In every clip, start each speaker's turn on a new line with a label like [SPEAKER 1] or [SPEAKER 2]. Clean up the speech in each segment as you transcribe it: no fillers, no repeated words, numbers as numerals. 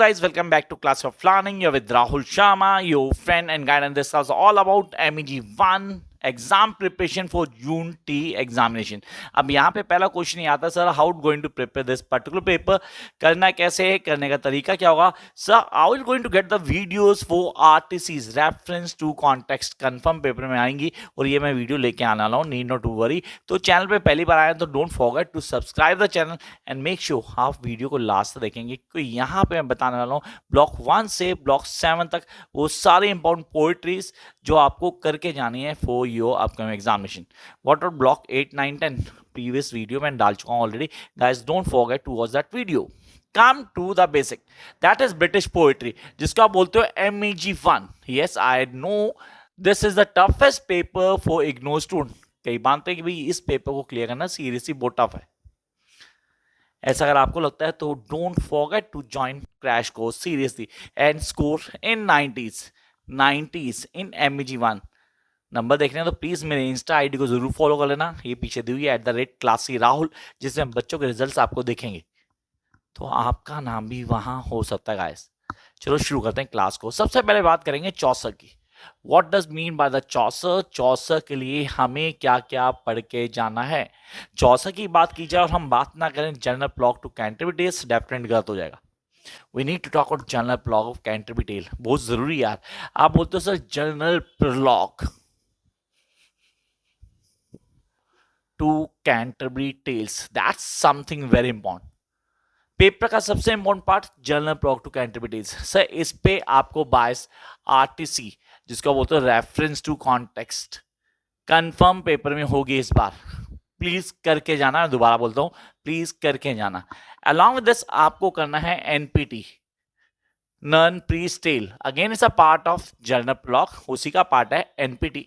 [SPEAKER 1] guys, welcome back to Class of Planning. You're with Rahul Sharma, your friend and guide, and this is all about MEG 1 exam preparation for June T examination. अब यहाँ पे पहला question ये आता है, sir how going to prepare this particular paper, करना कैसे है, करने का तरीका क्या होगा। Sir I will going to get the videos for RTCs reference to context confirm paper में आएंगी और ये मैं वीडियो लेके आने वाला हूँ, नीड नॉट टू वरी। तो चैनल पे पहली बार आए तो don't forget to subscribe the channel and make sure आप वीडियो को लास्ट तक देखेंगे, क्योंकि यहाँ पे मैं बताने वाला हूँ ब्लॉक 1 से ब्लॉक 7 तक वो सारे इंपॉर्टेंट पोएट्रीज जो आपको करके जानी है for your upcoming examination. What are block 8, 9, 10 previous video मैंने डाल चुका हूँ already, guys don't forget to watch that video. Come to the basic, that is British poetry, जिसको आप बोलते हो MEG 1। Yes I know this is the toughest paper for इग्नोर student. कई मानते हैं कि भाई इस पेपर को क्लियर करना सीरियसली बहुत टफ है। ऐसा अगर आपको लगता है तो don't forget to join crash course seriously and score in 90s in MEG 1। Number देखने हैं तो प्लीज मेरे इंस्टा आईडी को जरूर फॉलो कर लेना, ये पीछे दी हुई है @classy राहुल, जिसमें बच्चों के रिजल्ट्स आपको दिखेंगे तो आपका नाम भी वहां हो सकता है गाइस। चलो शुरू करते हैं क्लास को। सबसे पहले बात करेंगे चौसर की। What does mean by the चौसर? चौसर के लिए हमें क्या क्या पढ़ के जाना है। चौसर की बात की जाए और हम बात ना करें general prologue to Canterbury Tales, definite गलत हो जाएगा। We need to talk about general prologue of Canterbury Tale, बहुत जरूरी यार। आप बोलते हो sir general prologue to Canterbury Tales, that's something very important. Paper का सबसे important part general prologue to Canterbury Tales. Sir इस पे आपको बायस RTC, जिसको बोलते हो reference to context, confirm paper में होगी इस बार, प्लीज करके जाना। दोबारा बोलता हूं, प्लीज करके जाना। अलॉन्ग विद दिस आपको करना है NPT, nun priest tale, again is a part of general prologue, उसी का पार्ट है NPT।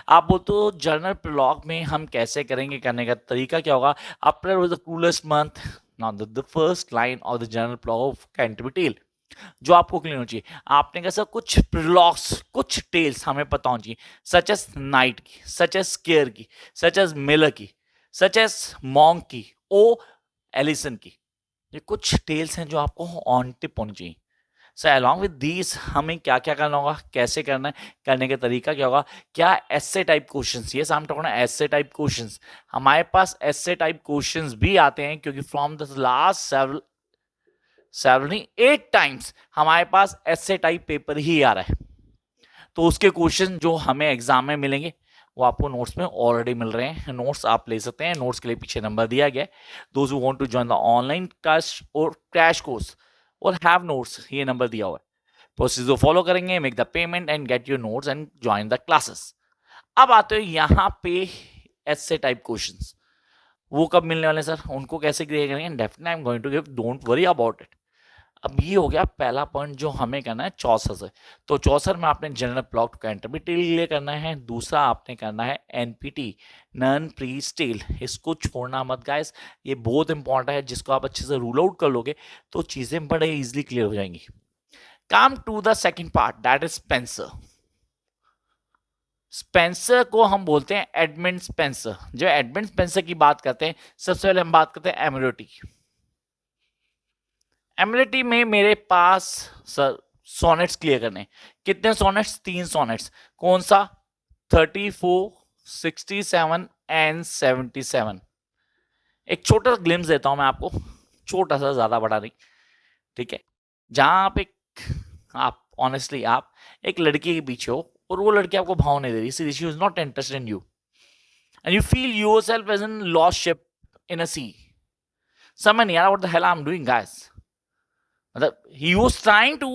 [SPEAKER 1] आप बोलते हो जर्नल प्लॉग में हम कैसे करेंगे, करने का तरीका क्या होगा। April was the coolest month, now the first line of the general prologue of Canterbury tale जो आपको क्लियर होना चाहिए। आपने कैसा कुछ प्लॉग्स, कुछ टेल्स हमें पता होनी चाहिए, सच एज नाइट की, सच एज स्केयर की, सच एज मिलर की, सच एज मॉन्क की, ओ एलिसन की। ये कुछ टेल्स हैं जो आपको ऑन टिप होनी चाहिए। सो अलॉन्ग विद दीज हमें क्या क्या करना होगा, कैसे करना है, करने का तरीका क्या होगा, क्या एस्से टाइप क्वेश्चंस, ये हम टॉकिंग एस्से टाइप क्वेश्चंस। हमारे पास एस्से टाइप क्वेश्चंस भी आते हैं, क्योंकि from the last several 8 times हमारे पास एस्से टाइप पेपर ही आ रहा है। तो उसके क्वेश्चन जो हमें एग्जाम में मिलेंगे वो आपको नोट्स में ऑलरेडी मिल रहे हैं, नोट्स आप ले सकते हैं। नोट्स के लिए पीछे नंबर दिया गया है। Those who want to join the online class और क्रैश कोर्स और हैव नोट्स, ये नंबर दिया हुआ है। प्रोसीजर फॉलो करेंगे, make the payment and get your notes and join the classes. अब आते हो यहाँ पे एस्से टाइप क्वेश्चंस, वो कब मिलने वाले सर, उनको कैसे क्लियर करेंगे, definitely I am going to give, don't worry about it. अब ये हो गया पहला पॉइंट जो हमें करना है चौसर से। तो चौसर में आपने general prologue to Canterbury Tale clear करना है, दूसरा आपने करना है NPT, नॉन प्रीस टेल। इसको छोड़ना मत गाइस, ये बहुत इंपॉर्टेंट है, जिसको आप अच्छे से रूल आउट कर लोगे तो चीजें बड़े इजिली क्लियर हो जाएंगी। Come to the second part, that is Spenser. Spenser को हम बोलते हैं एडमंड स्पेंसर। जो एडमंड स्पेंसर की बात करते हैं, सबसे पहले हम बात करते हैं एमिलिटी। एमिलिटी में मेरे पास सर सोनेट्स क्लियर करने, कितने सोनेट्स, 3 सोनेट्स। कौन सा, 34, 67 एंड 77। एक छोटा सा ग्लिम्स देता हूं मैं आपको, छोटा सा, ज्यादा बड़ा नहीं, ठीक है। जहां आप ऑनेस्टली आप एक लड़की के पीछे हो और वो लड़की आपको भाव नहीं दे रही, she is not interested in you and you feel yourself as an lost ship in a sea. समझ नहीं आ रहा what the hell I am doing guys. मतलब he was trying to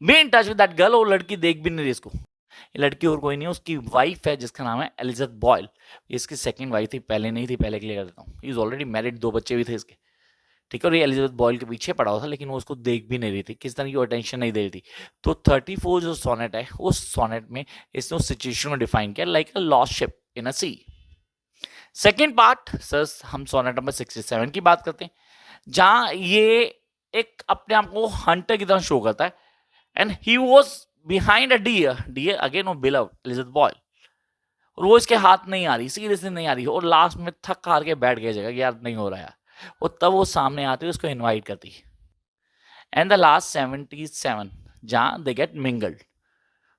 [SPEAKER 1] be in touch with that girl, और लड़की देख भी नहीं रही इसको। ये लड़की और कोई नहीं, उसकी वाइफ है जिसका नाम है एलिजाबेथ बॉयल। ये इसकी सेकंड वाइफ थी, पहले नहीं थी, पहले क्लियर कर देता हूँ। ही इज ऑलरेडी मैरिड, 2 बच्चे भी थे इसके, ठीक है। और ये एलिजाबेथ बॉयल के पीछे पड़ा हुआ था, लेकिन वो उसको देख भी नहीं रही थी, किस तरह की अटेंशन नहीं दे रही थी। तो 34 जो सोनेट है, उस सोनेट में इसने उस सिचुएशन को डिफाइन किया like a lost ship in a sea. Second part sir, हम सोनेट नंबर 67 की बात करते हैं, जहां ये एक अपने आप को हंटर की तरह शो करता है and he was behind a deer again वो बिलव्ड एलिजाबेथ बॉयल, और वो इसके हाथ नहीं आ रही, सीरियसली नहीं आ रही, और लास्ट में थक हार के बैठ गया जगह, यार नहीं हो रहा यार। और तब वो सामने आती है, उसको इनवाइट करती है एंड द लास्ट 77 जहां दे गेट मिंगल्ड।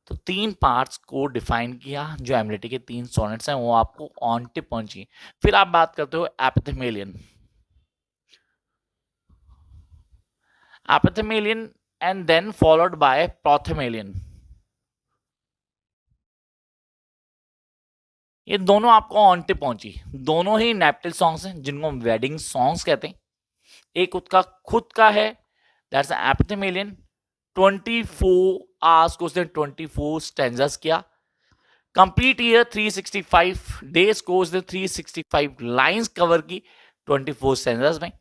[SPEAKER 1] तो 3 पार्ट्स को डिफाइन किया, जो एमिलिटी के 3 सोनेट्स हैं वो आपको ऑन टिप पहुंची। फिर आप बात करते हो एपिथेमेलियन, एपिथेमेलियन एंड देन फॉलोड बाय प्रोथेमेलियन। ये दोनों आपको ऑन टिप पहुंची। दोनों ही नेप्टिल सॉन्ग्स हैं जिनको हम वेडिंग सॉन्ग्स कहते हैं। एक उसका खुद का है, दैट्स एपिथेमेलियन। 24 आवर्स को उसने 24 स्टैंजास किया। कंप्लीट ईयर 365 डेज को उसने 365 लाइंस कवर की 24 स्टैंजास में।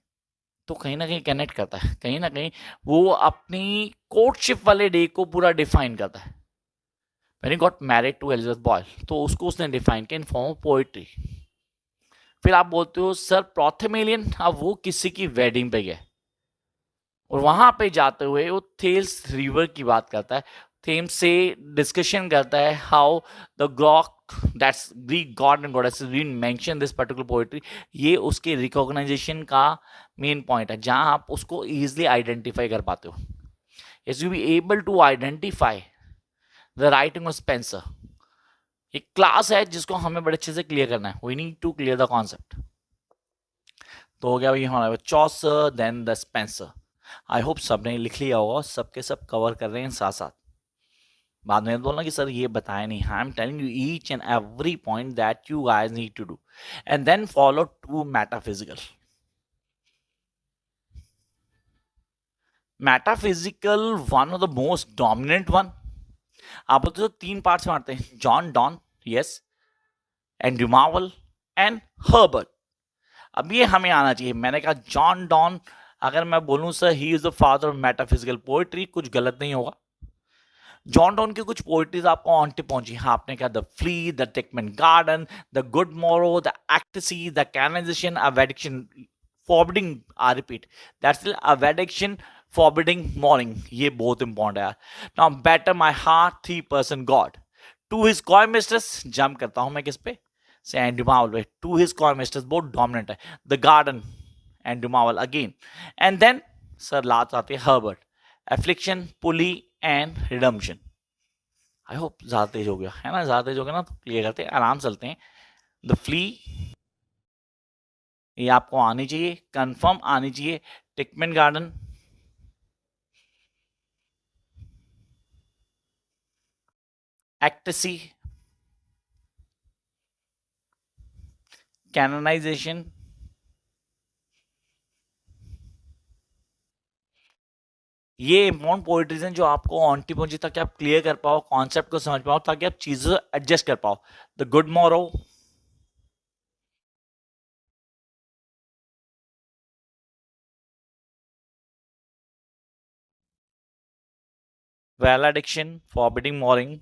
[SPEAKER 1] तो कहीं ना कहीं कनेक्ट करता है, कहीं ना कहीं वो अपनी कोर्टशिप वाले डे को पूरा डिफाइन करता है। When he got married to Elizabeth Boyle, तो उसको उसने डिफाइन किया इन फॉर्म ऑफ पोएट्री। फिर आप बोलते हो सर प्रोथेमेलियन, अब वो किसी की वेडिंग पे गया और वहां पे जाते हुए वो थेल्स रिवर की बात करता है, थेम्स से डिस्कशन करता है how the god, that's Greek god and goddesses been mention this particular poetry. ये उसके रिकॉग्नाइजेशन का मेन पॉइंट है, जहां आप उसको इजीली आइडेंटिफाई कर पाते हो। Yes, you be able to identify the writing of Spenser. एक क्लास है जिसको हमें बड़े अच्छे से क्लियर करना है, we need to clear the concept. तो हो गया भाई हमारा Chaucer then the Spenser. I hope सबने लिख लिया होगा, सबके सब कवर कर रहे हैं साथ साथ। बाद में बोलना कि सर ये बताया नहीं। I am telling you each and every point that you guys need to do and then follow to metaphysical. Metaphysical one of the most dominant one. आप बोलते हो 3 पार्ट्स में आते हैं, John Donne, yes, Andrew Marvell and Herbert. अब ये हमें आना चाहिए। मैंने कहा जॉन डॉन, अगर मैं बोलूं sir he is the father of metaphysical poetry, कुछ गलत नहीं होगा। जॉन डॉन की कुछ पोएट्रीज आपको ऑन टिप पहुंची। हाँ, आपने कहा the flea, the Twickenham garden, the good morrow, the ecstasy, the canonization, valediction, forbidding, I repeat, that's valediction, forbidding, mourning. ये बहुत इंपॉर्टेंट है। Now better my heart 3% God to his coy mistress. Jump करता हूं मैं किस पे से Andrew Marvell पे, टू हिज कॉय मिस्ट्रेस, बहुत डोमिनेंट है। The garden, Andrew Marvell again, and then sir last आते हैं Herbert, affliction, pulley and redemption. I hope ज्यादा तेज हो गया है ना, ज्यादा तेज हो गया ना तो क्लियर करते हैं, आराम चलते हैं। द फ्ली, ये आपको आनी चाहिए, कंफर्म आनी चाहिए। टिकमेन गार्डन, एक्टेसी, कैनोनाइजेशन, ये इंपॉर्टेंट पोएट्रीज हैं जो आपको ऑन टिप पहुंची, ताकि आप क्लियर कर पाओ, कॉन्सेप्ट को समझ पाओ, ताकि आप चीजें एडजस्ट कर पाओ। द गुड मोरो, वैलेडिक्शन, फॉरबिडिंग मॉर्निंग,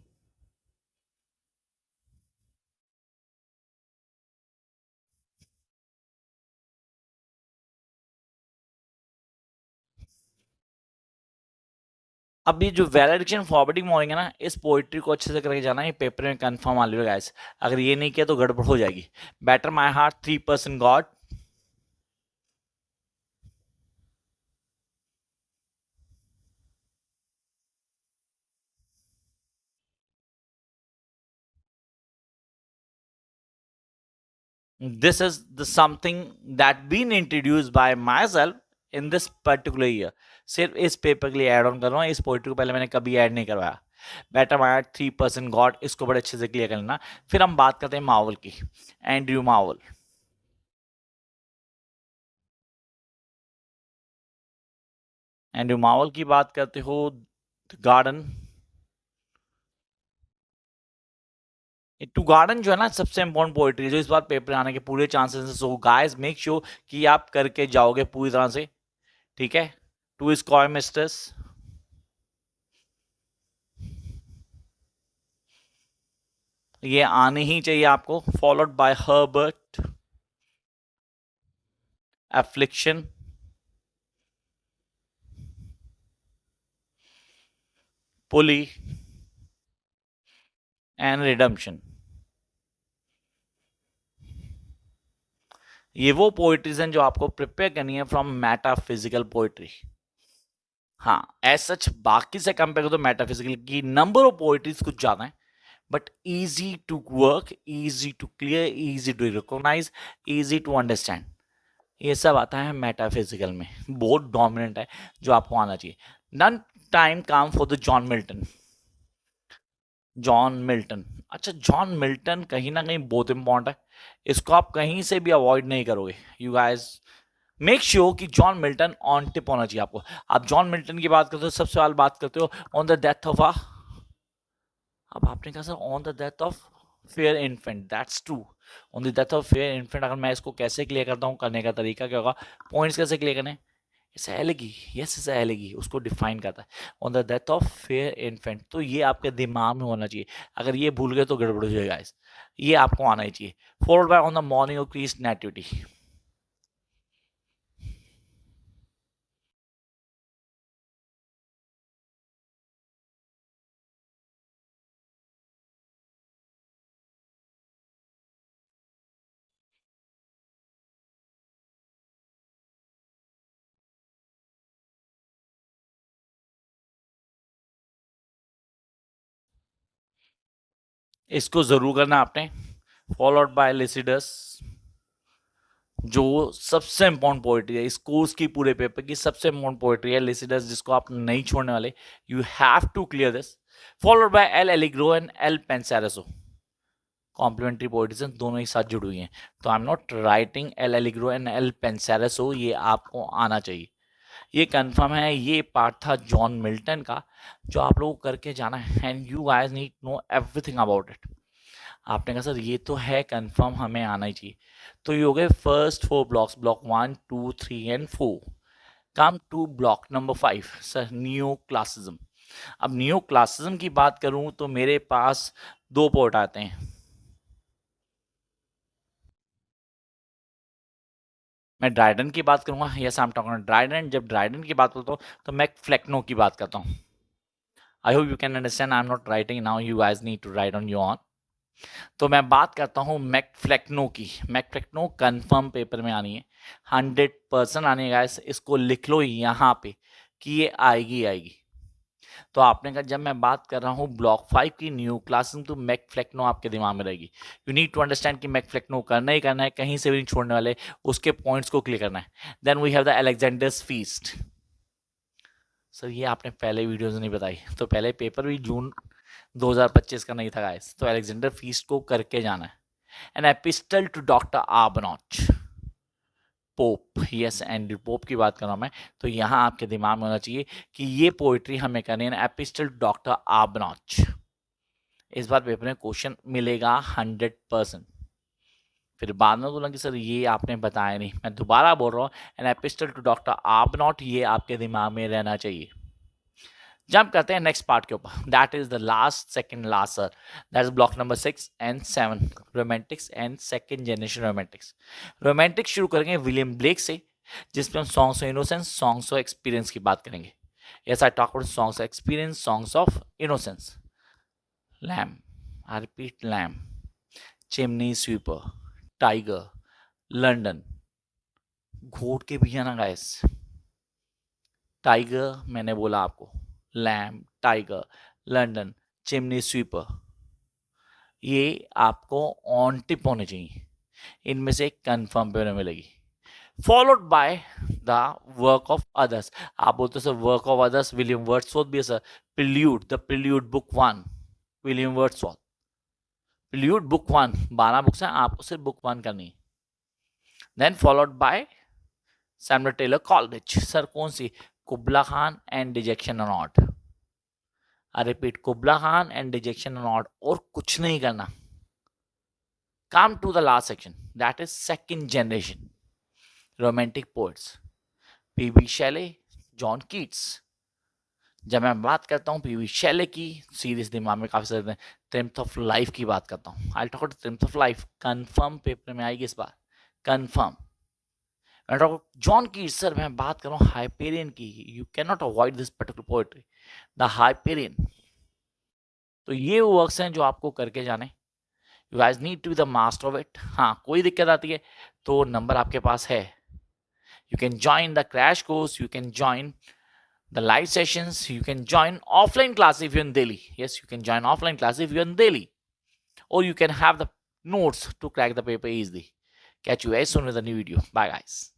[SPEAKER 1] अब ये जो वैलेडिक्शन, फॉरबिडिंग मॉर्निंग है ना, इस पोइट्री को अच्छे से करके जाना, ये पेपर में कंफर्म आ लियो गाइस। अगर ये नहीं किया तो गड़बड़ हो जाएगी। Better my heart 3% God, this is the something that been introduced by myself in this particular year। सिर्फ इस पेपर के लिए ऐड ऑन कर रहा हूँ, इस पोइट्री को पहले मैंने कभी ऐड नहीं करवाया। बेटर माई 3% गॉड, इसको बड़े अच्छे से क्लियर कर लेना। फिर हम बात करते हैं मार्वल की, एंड्रू मार्वल। एंड्रू मार्वल की बात करते हो, गार्डन, टू गार्डन जो है ना सबसे इंपॉर्टेंट पोइट्री जो इस बार पेपर आने के पूरे चांसेस हैं। सो गाइस मेक श्योर कि आप करके जाओगे पूरी तरह से, ठीक है। टू इज कॉय मिस्ट्रेस, ये आने ही चाहिए आपको, followed by Herbert, affliction, pulley and redemption. ये वो पोइट्रीज हैं जो आपको प्रिपेयर करनी है फ्रॉम मेटाफिजिकल पोइट्री। हाँ, एज सच बाकी से कंपेयर करो तो मेटाफिजिकल की नंबर ऑफ पोइट्रीज कुछ ज्यादा है, but easy to work, easy to clear, easy to recognize, easy to understand. ये सब आता है मेटाफिजिकल में, बहुत डोमिनेंट है जो आपको आना चाहिए. नन टाइम काम for the John Milton. John Milton, अच्छा जॉन मिल्टन कहीं ना कहीं बहुत इंपॉर्टेंट है, इसको आप कहीं से भी अवॉइड नहीं करोगे. यू गाइस मेक श्योर कि जॉन मिल्टन ऑन टिप होना चाहिए आपको. आप जॉन मिल्टन की बात करते हो, सबसे पहले बात करते हो on the death of a, अब आपने कहा sir on the death of fair infant, that's true. On the death of fair infant अगर मैं इसको कैसे क्लियर करता हूँ, करने का तरीका क्या होगा, पॉइंट्स कैसे क्लियर करने, इसे एलिगी, यस इसे एलिगी उसको डिफाइन करता है. On the death of fair infant, तो ये आपके दिमाग में होना चाहिए, अगर ये भूल गए तो गड़बड़ हो जाएगा. ये आपको आना ही चाहिए. Followed by on the morning of Christ nativity. इसको जरूर करना आपने. फॉलोड बाय लिसिडस, जो सबसे इंपॉर्टेंट पोएट्री है इस कोर्स की, पूरे पेपर की सबसे इंपॉर्टेंट पोएट्री है लिसिडस, जिसको आप नहीं छोड़ने वाले. You have to clear this. Followed by L'Allegro and Il Penseroso. Complementary poetries दोनों ही साथ जुड़ी हुई हैं, तो I am not writing L'Allegro and Il Penseroso, ये आपको आना चाहिए. ये कंफर्म है, ये पार्ट था जॉन मिल्टन का जो आप लोगों को करके जाना है, and you guys need know everything about it. आपने कहा सर ये तो है कंफर्म, हमें आना ही चाहिए. तो ये हो गए first 4 blocks, block 1 2 3 and 4. Come to block number 5 sir, neo classicism. अब नियो क्लासिज्म की बात करूं तो मेरे पास दो पोर्ट आते हैं. मैं ड्राइडन की बात करूंगा, yes I am talking Dryden. जब ड्राइडन की बात करता हूँ तो मैं फ्लेक्नो की बात करता हूँ. I hope you can understand, I am not writing now, you guys need to write on your. तो मैं बात करता हूँ मैकफ्लेक्नो की. मैकफ्लेक्नो कंफर्म पेपर में आनी है, 100% आनी है गाइस. इसको लिख लो यहाँ पे कि ये आएगी आएगी. तो आपने कहा जब मैं बात कर रहा हूँ ब्लॉक 5 की न्यू क्लास, तो मैकफ्लेक्नो आपके दिमाग में रहेगी. यू नीड टू अंडरस्टैंड कि मैकफ्लेक्नो करना ही करना है, कहीं से भी नहीं छोड़ने वाले, उसके पॉइंट्स को क्लियर करना है. Then we have the Alexander's Feast. Sir ये आपने पहले वीडियोस नहीं बताई, तो पहले पेपर भी जून 2025 का नहीं था गाइस, तो अलेक्जेंडर फीस्ट को करके जाना है. An epistle to doctor Arbuthnot. Pope, yes Andrew Pope की बात कर रहा हूं मैं. तो यहाँ आपके दिमाग में होना चाहिए कि ये पोइट्री हमें करनी है, एपिस्टल टू डॉक्टर आर्बनॉट. इस बार पेपर में क्वेश्चन मिलेगा 100%. फिर बाद में बोला कि सर ये आपने बताया नहीं, मैं दोबारा बोल रहा हूँ, एन एपिस्टल टू डॉक्टर आर्बनॉट, ये आपके दिमाग में रहना चाहिए. जंप करते हैं नेक्स्ट पार्ट के ऊपर, that is the last second last sir, that is block number 6 and 7, romantics and second generation romantics. Romantics शुरू करेंगे विलियम ब्लेक से, जिसमें हम songs of innocence, songs of experience की बात करेंगे. Yes I talk about songs of experience, songs of innocence. Lamb, I repeat lamb, chimney sweeper, tiger, London. घोट के भी है ना गाइस, टाइगर मैंने बोला आपको, lamb, tiger, London, chimney sweeper, ये आपको ऑन टिप होने चाहिए. इनमें से एक कन्फर्म पे मिलेगी. Followed by the work of others. आप बोलते हो sir work of others, William Wordsworth भी है sir. Prelude, the prelude book 1, William Wordsworth. Prelude book 1, 12 books हैं, आपको सिर्फ बुक 1 करनी है. Then followed by Samuel Taylor Coleridge. Sir कौन सी, Kubla Khan and dejection not. I repeat, Kubla Khan and dejection not, और कुछ नहीं करना. Come to the last section, that is second generation romantic poets. PB Shelley, John Keats. जब मैं बात करता हूँ पीवी शैले की, सीरीज दिमाग में काफी सारे, ट्रिम्थ ऑफ लाइफ की बात करता हूँ. I talk about triumph of life, confirm paper में आएगी इस बार, कंफर्म. जॉन कीट्स सर मैं बात कर रहा हूँ हाइपेरियन की. You can not avoid this particular poetry, the Hyperion. तो ये वर्क्स हैं जो आपको करके जाने. You guys need to be the master of it. हाँ कोई दिक्कत आती है तो नंबर आपके पास है. You can join the crash course, you can join the live sessions. You can join offline class if you're in Delhi. Yes, you can join offline class if you're in Delhi, or you can have the notes to crack the paper easily. Catch you guys soon with a new video. Bye, guys.